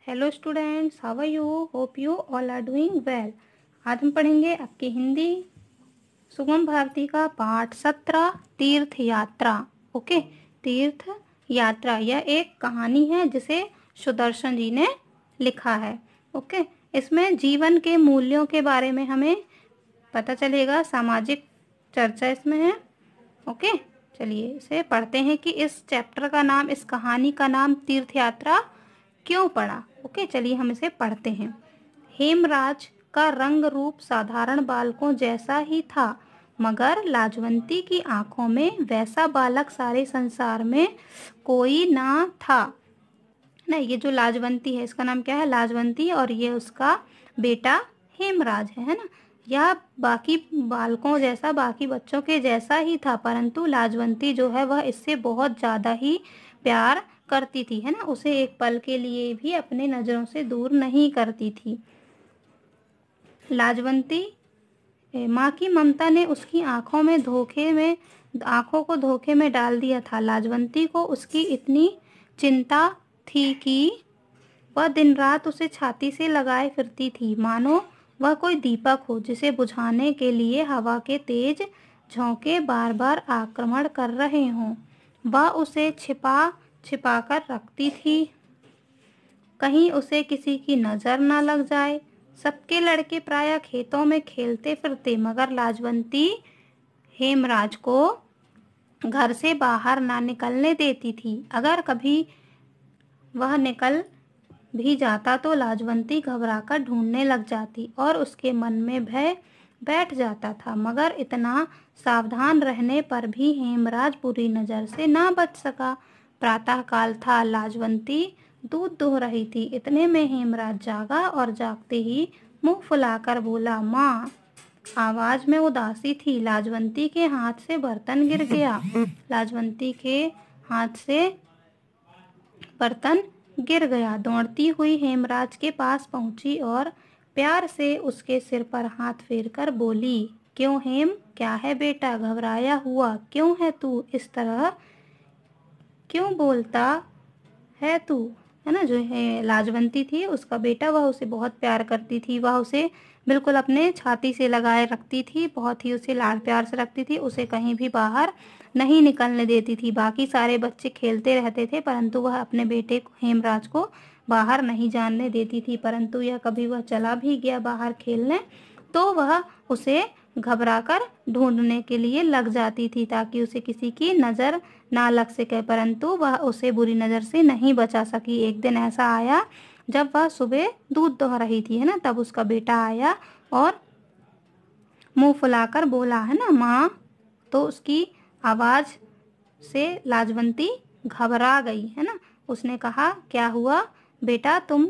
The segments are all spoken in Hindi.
Hello students, how are you? Hope you all are doing well. आज हम पढ़ेंगे आपकी हिंदी सुगम भारती का पाठ 17 तीर्थ यात्रा। ओके, तीर्थ यात्रा यह एक कहानी है जिसे सुदर्शन जी ने लिखा है। ओके, इसमें जीवन के मूल्यों के बारे में हमें पता चलेगा, सामाजिक चर्चा इसमें है। ओके, चलिए इसे पढ़ते हैं कि इस चैप्टर का नाम, इस कहानी का नाम तीर्थ यात्रा क्यों पड़ा। ओके, चलिए हम इसे पढ़ते हैं। हेमराज का रंग रूप साधारण बालकों जैसा ही था, मगर लाजवंती की आंखों में वैसा बालक सारे संसार में कोई ना था। ना, ये जो लाजवंती है इसका नाम क्या है? लाजवंती। और ये उसका बेटा हेमराज है ना। यह बाकी बालकों जैसा, बाकी बच्चों के जैसा ही था, परंतु लाजवंती जो है वह इससे बहुत ज़्यादा ही प्यार करती थी, है ना। उसे एक पल के लिए भी अपने नज़रों से दूर नहीं करती थी। लाजवंती माँ की ममता ने उसकी आंखों को धोखे में डाल दिया था। लाजवंती को उसकी इतनी चिंता थी कि वह दिन रात उसे छाती से लगाए फिरती थी, मानो वह कोई दीपक हो जिसे बुझाने के लिए हवा के तेज झोंके बार बार आक्रमण कर रहे हों। वह उसे छिपा छिपा कर रखती थी, कहीं उसे किसी की नज़र न लग जाए। सबके लड़के प्रायः खेतों में खेलते फिरते, मगर लाजवंती हेमराज को घर से बाहर ना निकलने देती थी। अगर कभी वह निकल भी जाता तो लाजवंती घबराकर ढूंढने लग जाती और उसके मन में भय बैठ जाता था। मगर इतना सावधान रहने पर भी हेमराज बुरी नज़र से ना बच सका। प्रातःकाल था, लाजवंती दूध दुह रही थी। इतने में हेमराज जागा और जागते ही मुंह फुलाकर बोला, माँ। आवाज में उदासी थी। लाजवंती के हाथ से बर्तन गिर गया। लाजवंती के हाथ से बर्तन गिर गया। दौड़ती हुई हेमराज के पास पहुंची और प्यार से उसके सिर पर हाथ फेरकर बोली, क्यों हेम, क्या है बेटा? घबराया हुआ क्यों है तू? इस तरह क्यों बोलता है तू? है ना। जो है लाजवंती थी उसका बेटा, वह उसे बहुत प्यार करती थी। वह उसे बिल्कुल अपने छाती से लगाए रखती थी, बहुत ही उसे लाड प्यार से रखती थी। उसे कहीं भी बाहर नहीं निकलने देती थी। बाकी सारे बच्चे खेलते रहते थे, परंतु वह अपने बेटे हेमराज को बाहर नहीं जाने देती थी। परंतु यह कभी वह चला भी गया बाहर खेलने तो वह उसे घबराकर ढूंढने के लिए लग जाती थी, ताकि उसे किसी की नज़र ना लग सके। परंतु वह उसे बुरी नज़र से नहीं बचा सकी। एक दिन ऐसा आया जब वह सुबह दूध दुह रही थी, है ना, तब उसका बेटा आया और मुंह फुलाकर बोला, है ना, माँ। तो उसकी आवाज़ से लाजवंती घबरा गई, है ना। उसने कहा, क्या हुआ बेटा, तुम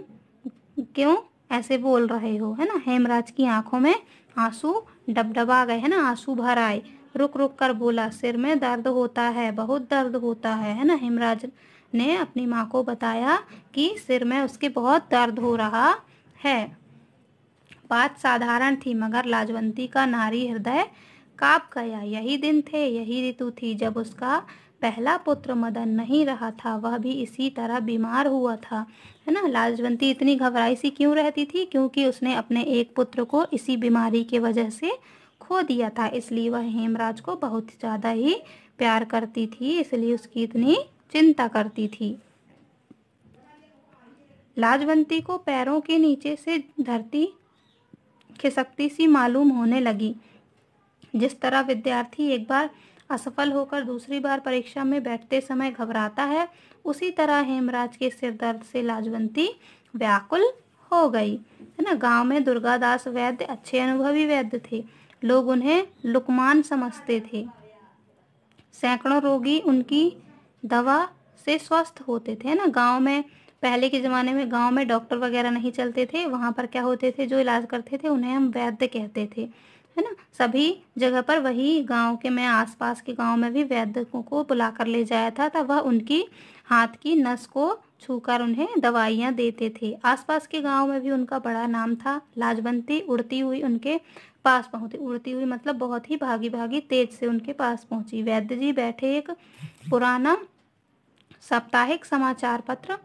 क्यों ऐसे बोल रहे हो? है ना। हेमराज की आंखों में आंसू डबडबा गए, है ना, आंसू भर आए। रुक रुक कर बोला, सिर में दर्द होता है, बहुत दर्द होता है ना। हेमराज ने अपनी माँ को बताया कि सिर में उसके बहुत दर्द हो रहा है। बात साधारण थी, मगर लाजवंती का नारी हृदय कांप गया। यही दिन थे, यही ऋतु थी जब उसका पहला पुत्र मदन नहीं रहा था। वह भी इसी तरह बीमार हुआ था, है ना। लाजवंती इतनी घबराई सी क्यों रहती थी? क्योंकि उसने अपने एक पुत्र को इसी बीमारी के वजह से खो दिया था। इसलिए वह हेमराज को बहुत ज़्यादा ही प्यार करती थी, इसलिए उसकी इतनी चिंता करती थी। लाजवंती को पैरों के नीचे से धरती खिसकती सी मालूम होने लगी। जिस तरह विद्यार्थी एक बार असफल होकर दूसरी बार परीक्षा में बैठते समय घबराता है, उसी तरह हेमराज के सिर दर्द से लाजवंती व्याकुल हो गई, है ना। गांव में दुर्गादास वैद्य अच्छे अनुभवी वैद्य थे। लोग उन्हें लुकमान समझते थे। सैकड़ों रोगी उनकी दवा से स्वस्थ होते थे, ना। गांव में पहले के ज़माने में गांव में डॉक्टर वगैरह नहीं चलते थे। वहाँ पर क्या होते थे, जो इलाज करते थे उन्हें हम वैद्य कहते थे, है ना। सभी जगह पर वही गांव के में आसपास के गांव में भी वैद्यों को बुलाकर ले जाया था, तब वह उनकी हाथ की नस को छूकर उन्हें दवाइयाँ देते थे। आसपास के गांव में भी उनका बड़ा नाम था। लाजवंती उड़ती हुई उनके पास पहुंची। उड़ती हुई मतलब बहुत ही भागी भागी तेज से उनके पास पहुंची। वैद्य जी बैठे एक पुराना साप्ताहिक समाचार पत्र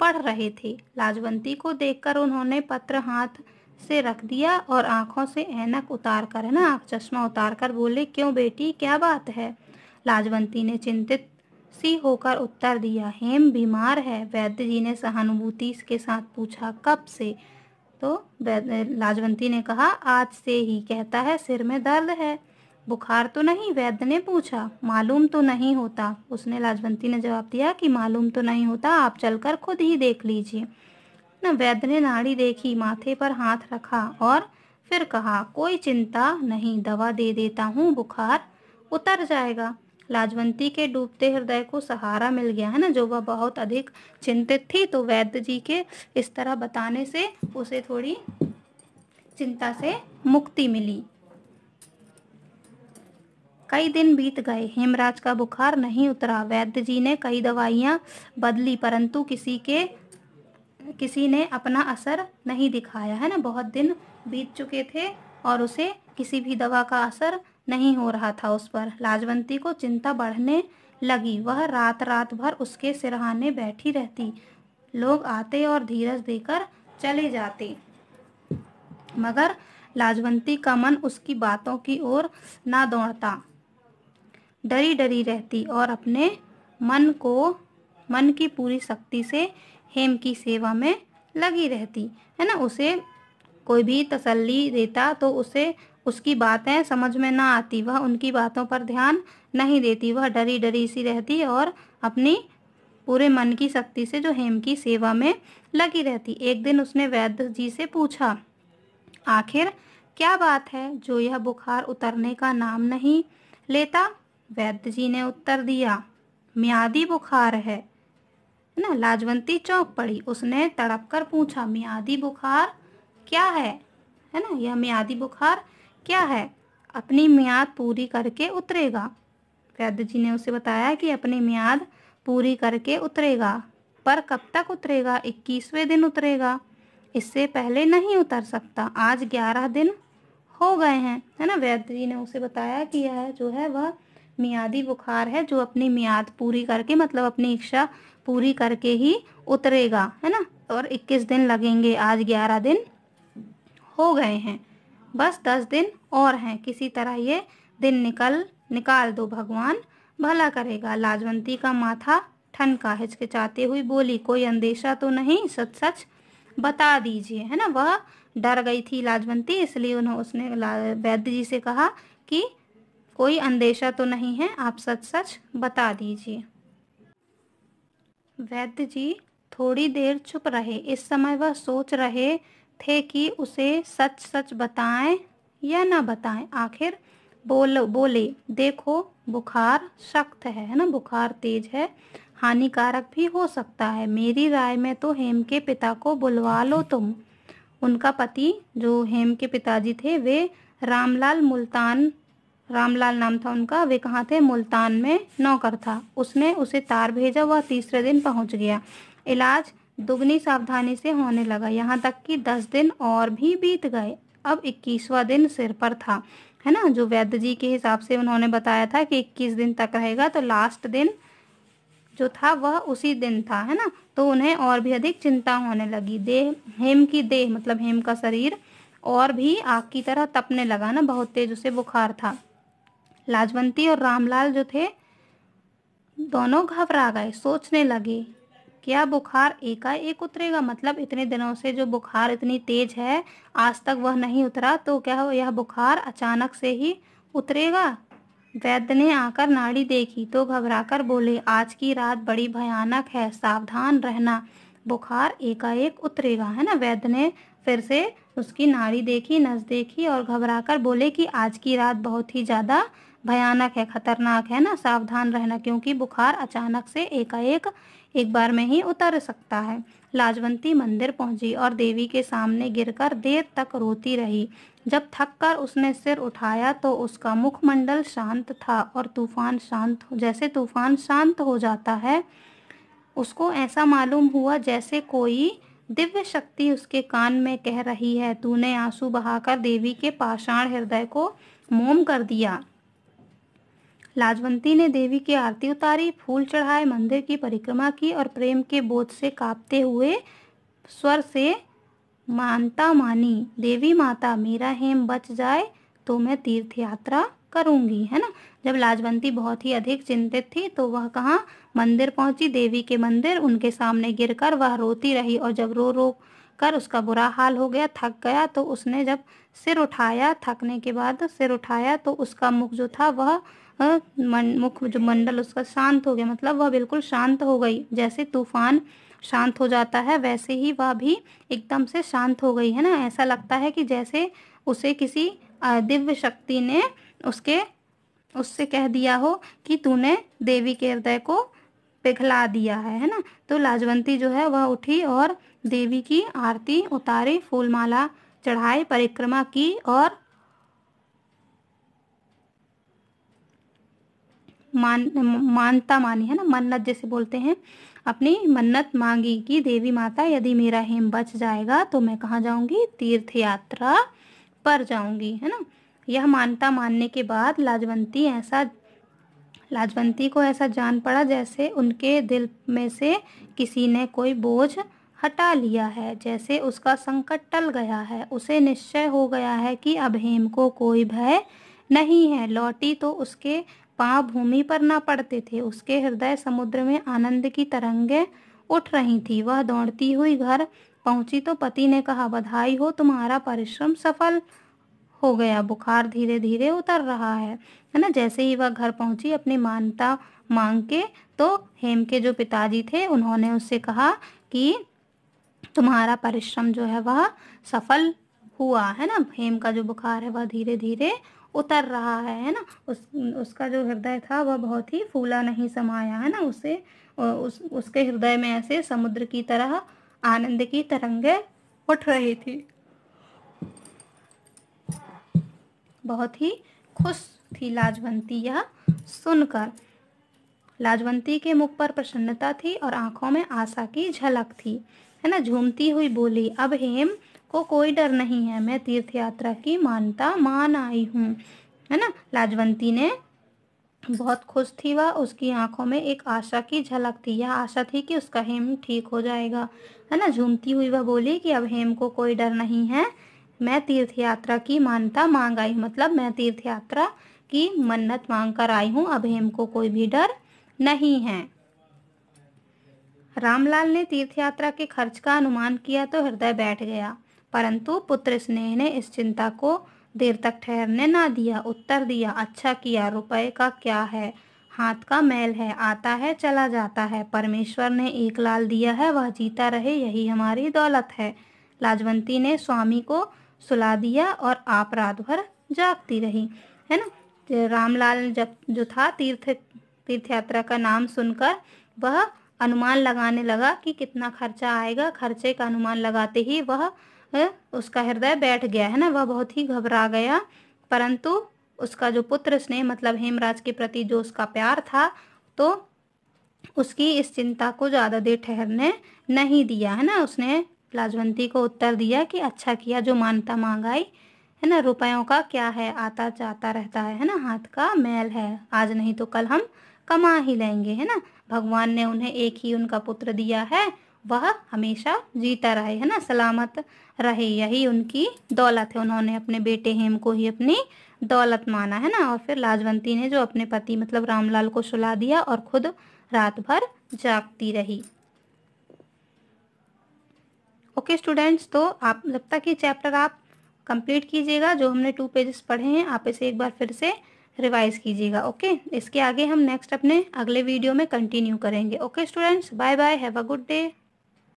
पढ़ रहे थे। लाजवंती को देखकर उन्होंने पत्र हाथ से रख दिया और आंखों से ऐनक उतार कर, है ना, आँख चश्मा उतार कर बोले, क्यों बेटी, क्या बात है? लाजवंती ने चिंतित सी होकर उत्तर दिया, हेम बीमार है। वैद्य जी ने सहानुभूति के साथ पूछा, कब से? तो लाजवंती ने कहा, आज से ही। कहता है सिर में दर्द है। बुखार तो नहीं? वैद्य ने पूछा। मालूम तो नहीं होता, उसने लाजवंती ने जवाब दिया कि मालूम तो नहीं होता, आप चलकर खुद ही देख लीजिए। न वैद्य ने नाड़ी देखी, माथे पर हाथ रखा और फिर कहा, कोई चिंता नहीं, दवा दे देता हूँ, बुखार उतर जाएगा। लाजवंती के डूबते हृदय को सहारा मिल गया, है ना, जो वह बहुत अधिक चिंतित थी। तो वैद्य जी के इस तरह बताने से उसे थोड़ी चिंता से मुक्ति मिली। कई दिन बीत गए, हेमराज का बुखार नहीं उतरा। वैद्य जी ने कई दवाइयाँ बदली, परंतु किसी ने अपना असर नहीं दिखाया, है ना। बहुत दिन बीत चुके थे और उसे किसी भी दवा का असर नहीं हो रहा था उस पर। लाजवंती को चिंता बढ़ने लगी। वह रात रात भर उसके सिरहाने बैठी रहती। लोग आते और धीरज देकर चले जाते, मगर लाजवंती का मन उसकी बातों की ओर ना दौड़ता। डरी डरी रहती और अपने मन की पूरी शक्ति से हेम की सेवा में लगी रहती, है ना। उसे कोई भी तसल्ली देता तो उसे उसकी बातें समझ में ना आती, वह उनकी बातों पर ध्यान नहीं देती। वह डरी डरी सी रहती और अपनी पूरे मन की शक्ति से जो हेम की सेवा में लगी रहती। एक दिन उसने वैद्य जी से पूछा, आखिर क्या बात है जो यह बुखार उतरने का नाम नहीं लेता? वैद्य जी ने उत्तर दिया, मियादी बुखार है ना। लाजवंती चौंक पड़ी। उसने तड़प कर पूछा, मियादी बुखार क्या है ना, यह मियादी बुखार क्या है? अपनी मियाद पूरी करके उतरेगा। वैद्य जी ने उसे बताया कि अपनी मियाद पूरी करके उतरेगा, पर कब तक उतरेगा? 21वें दिन उतरेगा, इससे पहले नहीं उतर सकता। आज 11 दिन हो गए हैं, है ना। वैद्य जी ने उसे बताया कि यह जो है वह मियादी बुखार है, जो अपनी मियाद पूरी करके, मतलब अपनी इच्छा पूरी करके ही उतरेगा, है ना। और 21 दिन लगेंगे, आज 11 दिन हो गए हैं, बस 10 दिन और हैं। किसी तरह ये दिन निकाल दो, भगवान भला करेगा। लाजवंती का माथा ठनका। हिचकिचाते हुई बोली, कोई अंदेशा तो नहीं? सच सच बता दीजिए, है ना। वह डर गई थी लाजवंती, इसलिए उसने वैद्य जी से कहा कि कोई अंदेशा तो नहीं है, आप सच सच बता दीजिए। वैद्य जी थोड़ी देर चुप रहे। इस समय वह सोच रहे थे कि उसे सच सच बताएं या ना बताएं। आखिर बोले, देखो बुखार सख्त है ना, बुखार तेज है, हानिकारक भी हो सकता है। मेरी राय में तो हेम के पिता को बुलवा लो तुम। उनका पति, जो हेम के पिताजी थे, वे रामलाल नाम था उनका, वे कहाँ थे? मुल्तान में नौकर था। उसने उसे तार भेजा, वह तीसरे दिन पहुंच गया। इलाज दुगनी सावधानी से होने लगा, यहाँ तक कि 10 दिन और भी बीत गए। अब 21वां दिन सिर पर था, है ना। जो वैद्य जी के हिसाब से उन्होंने बताया था कि 21 दिन तक रहेगा, तो लास्ट दिन जो था वह उसी दिन था, है ना। तो उन्हें और भी अधिक चिंता होने लगी। हेम की देह, मतलब हेम का शरीर और भी आग की तरह तपने लगा ना, बहुत तेज उसे बुखार था। लाजवंती और रामलाल जो थे, दोनों घबरा गए। सोचने लगे, क्या बुखार एकाएक उतरेगा? मतलब इतने दिनों से जो बुखार इतनी तेज है, आज तक वह नहीं उतरा, तो क्या हो, यह बुखार अचानक से ही उतरेगा? वैद्य ने आकर नाड़ी देखी तो घबराकर बोले, आज की रात बड़ी भयानक है, सावधान रहना, बुखार एकाएक उतरेगा, है ना। वैद्य ने फिर से उसकी नाड़ी देखी, नस देखी और घबराकर बोले कि आज की रात बहुत ही ज़्यादा भयानक है, खतरनाक है ना, सावधान रहना, क्योंकि बुखार अचानक से एकाएक एक बार में ही उतर सकता है। लाजवंती मंदिर पहुंची और देवी के सामने गिरकर देर तक रोती रही। जब थककर उसने सिर उठाया तो उसका मुखमंडल शांत था और जैसे तूफान शांत हो जाता है, उसको ऐसा मालूम हुआ जैसे कोई दिव्य शक्ति उसके कान में कह रही है, तूने आंसू बहाकर देवी के पाषाण हृदय को मोम कर दिया। लाजवंती ने देवी की आरती उतारी, फूल चढ़ाए, मंदिर की परिक्रमा की और प्रेम के बोझ से कांपते हुए स्वर से मानता मानी, देवी माता मेरा हेम बच जाए तो मैं तीर्थ यात्रा करूंगी, है ना। जब लाजवंती बहुत ही अधिक चिंतित थी तो वह कहाँ, मंदिर पहुंची, देवी के मंदिर। उनके सामने गिरकर वह रोती रही और जब रो रो कर उसका बुरा हाल हो गया, थक गया, तो उसने जब सिर उठाया, थकने के बाद सिर उठाया तो उसका मुख जो था वह मुख जो मंडल उसका शांत हो गया, मतलब वह बिल्कुल शांत हो गई। जैसे तूफान शांत हो जाता है वैसे ही वह भी एकदम से शांत हो गई, है ना। ऐसा लगता है कि जैसे उसे किसी दिव्य शक्ति ने उससे कह दिया हो कि तूने देवी के हृदय को पिघला दिया है ना। तो लाजवंती जो है वह उठी और देवी की आरती उतारी, फूलमाला चढ़ाई, परिक्रमा की और मानता मानी, है ना, मन्नत जैसे बोलते हैं, अपनी मन्नत मांगी कि देवी माता यदि मेरा हेम बच जाएगा तो मैं कहाँ जाऊंगी, तीर्थ यात्रा पर जाऊंगी, है ना। यह मानता मानने के बाद लाजवंती को ऐसा जान पड़ा जैसे उनके दिल में से किसी ने कोई बोझ हटा लिया है, जैसे उसका संकट टल गया है। उसे निश्चय हो गया है कि अब हेम को कोई भय नहीं है। लौटी तो उसके पांव भूमि पर ना पड़ते थे, उसके हृदय समुद्र में आनंद की तरंगें उठ रही थी। वह दौड़ती हुई घर पहुंची तो पति ने कहा, बधाई हो, तुम्हारा परिश्रम सफल हो गया, बुखार धीरे धीरे उतर रहा है ना। जैसे ही वह घर पहुंची अपनी मानता मांग के, तो हेम के जो पिताजी थे उन्होंने उससे कहा कि तुम्हारा परिश्रम जो है वह सफल हुआ, है ना। हेम का जो बुखार है वह धीरे धीरे उतर रहा है ना। उसका जो हृदय था वह बहुत ही फूला नहीं समाया, है ना। उसके हृदय में ऐसे समुद्र की तरह आनंद की तरंगें उठ रही थी। बहुत ही खुश थी लाजवंती यह सुनकर। लाजवंती के मुख पर प्रसन्नता थी और आंखों में आशा की झलक थी, है ना। झूमती हुई बोली, अब हेम को कोई डर नहीं है, मैं तीर्थ यात्रा की मानता मान आई हूँ, है ना। लाजवंती ने बहुत खुश थी वह, उसकी आंखों में एक आशा की झलक थी। यह आशा थी कि उसका हेम ठीक हो जाएगा, है ना। झूमती हुई वह बोली कि अब हेम को कोई डर नहीं है, मैं तीर्थ यात्रा की मानता मांग आई हूँ, मतलब मैं तीर्थ यात्रा की मन्नत मांग कर आई हूँ, अब हेम को कोई भी डर नहीं है। रामलाल ने तीर्थ यात्रा के खर्च का अनुमान किया तो हृदय बैठ गया, परंतु पुत्र स्नेह ने इस चिंता को देर तक ठहरने ना दिया। उत्तर दिया, अच्छा किया, रुपए का क्या है, हाथ का मैल है, आता है चला जाता है, परमेश्वर ने एक लाल दिया है, वह जीता रहे, यही हमारी दौलत है। लाजवंती ने स्वामी को सुला दिया और आप रात भर जागती रही, है ना। रामलाल जब जो था तीर्थ यात्रा का नाम सुनकर वह अनुमान लगाने लगा कि कितना खर्चा आएगा। खर्चे का अनुमान लगाते ही वह उसका हृदय बैठ गया, है ना। वह बहुत ही घबरा गया, परंतु उसका जो पुत्र स्नेह मतलब हेमराज के प्रति जो उसका प्यार था, तो उसकी इस चिंता को ज़्यादा देर ठहरने नहीं दिया, है ना। उसने लाजवंती को उत्तर दिया कि अच्छा किया जो मानता मांग आई, है ना। रुपयों का क्या है, आता जाता रहता है ना, हाथ का मैल है, आज नहीं तो कल हम कमा ही लेंगे, है ना। भगवान ने उन्हें एक ही उनका पुत्र दिया है, वह हमेशा जीता रहे, है ना, सलामत रहे, यही उनकी दौलत है। उन्होंने अपने बेटे हेम को ही अपनी दौलत माना, है ना। और फिर लाजवंती ने जो अपने पति मतलब रामलाल को सुला दिया और खुद रात भर जागती रही। ओके स्टूडेंट्स, तो आप जब तक ये चैप्टर आप कंप्लीट कीजिएगा, जो हमने 2 पेजेस पढ़े हैं आप इसे एक बार फिर से रिवाइज कीजिएगा। ओके, इसके आगे हम नेक्स्ट अपने अगले वीडियो में कंटिन्यू करेंगे। Okay students, bye bye, have a good day.